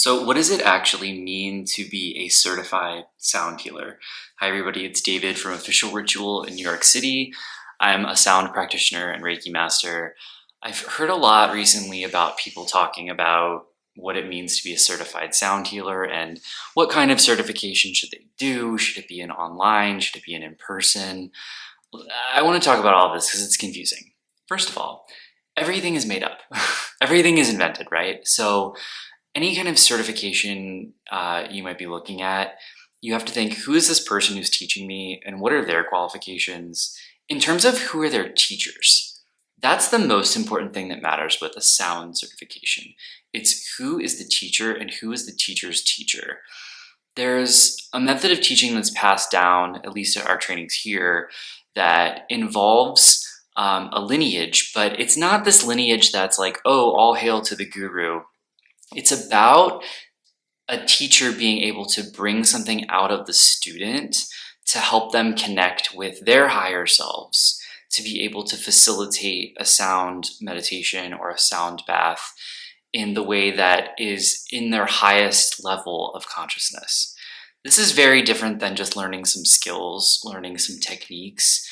So what does it actually mean to be a certified sound healer? Hi everybody, it's David from Official Ritual in New York City. I'm a sound practitioner and Reiki master. I've heard a lot recently about people talking about what it means to be a certified sound healer and what kind of certification should they do? Should it be an online? Should it be an in-person? I want to talk about all this because it's confusing. First of all, everything is made up. Everything is invented, right? So any kind of certification you might be looking at, you have to think, who is this person who's teaching me and what are their qualifications in terms of who are their teachers? That's the most important thing that matters with a sound certification. It's who is the teacher and who is the teacher's teacher. There's a method of teaching that's passed down, at least at our trainings here, that involves a lineage, but it's not this lineage that's like, oh, all hail to the guru. It's about a teacher being able to bring something out of the student to help them connect with their higher selves, to be able to facilitate a sound meditation or a sound bath in the way that is in their highest level of consciousness. This is very different than just learning some skills, learning some techniques.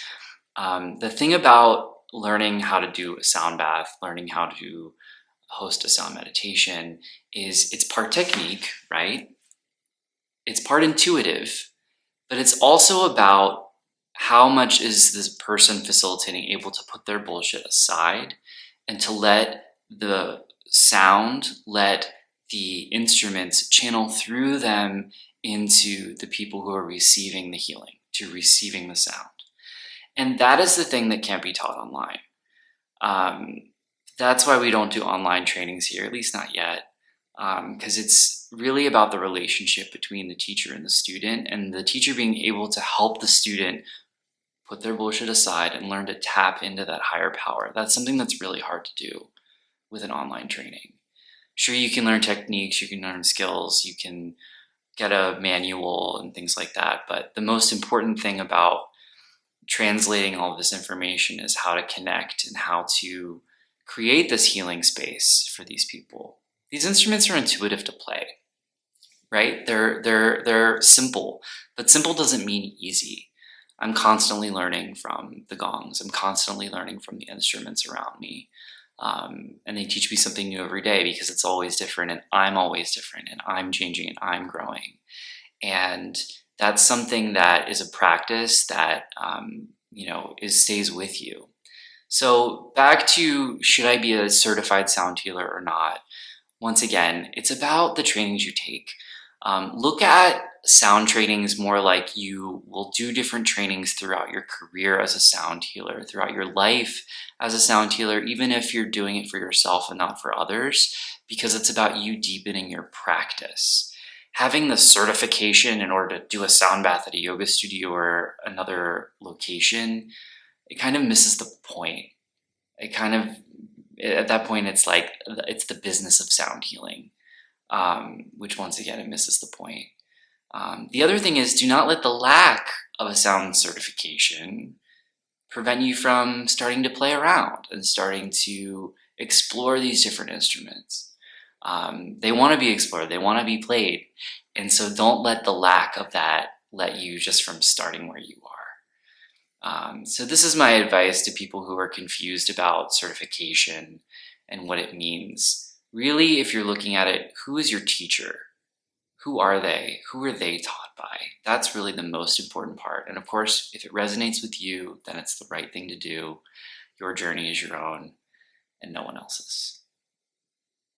The thing about learning how to do a sound bath, learning how to host a sound meditation is it's part technique, right? It's part intuitive, but it's also about how much is this person facilitating able to put their bullshit aside and to let the sound, let the instruments channel through them into the people who are receiving the healing, to receiving the sound. And that is the thing that can't be taught online. That's why we don't do online trainings here, at least not yet, because it's really about the relationship between the teacher and the student, and the teacher being able to help the student put their bullshit aside and learn to tap into that higher power. That's something that's really hard to do with an online training. Sure, you can learn techniques, you can learn skills, you can get a manual and things like that, but the most important thing about translating all of this information is how to connect and how to create this healing space for these people. These instruments are intuitive to play, right? They're simple, but simple doesn't mean easy. I'm constantly learning from the gongs. I'm constantly learning from the instruments around me. And they teach me something new every day because it's always different and I'm always different and I'm changing and I'm growing. And that's something that is a practice that, stays with you. So back to, should I be a certified sound healer or not? Once again, it's about the trainings you take. Look at sound trainings more like you will do different trainings throughout your career as a sound healer, throughout your life as a sound healer, even if you're doing it for yourself and not for others, because it's about you deepening your practice. Having the certification in order to do a sound bath at a yoga studio or another location, it kind of misses the point. At that point, it's like, it's the business of sound healing, which once again, it misses the point. The other thing is, do not let the lack of a sound certification prevent you from starting to play around and starting to explore these different instruments. They want to be explored, they want to be played. And so don't let the lack of that let you just from starting where you are. So this is my advice to people who are confused about certification and what it means. Really, if you're looking at it, who is your teacher? Who are they? Who are they taught by? That's really the most important part. And of course, if it resonates with you, then it's the right thing to do. Your journey is your own and no one else's.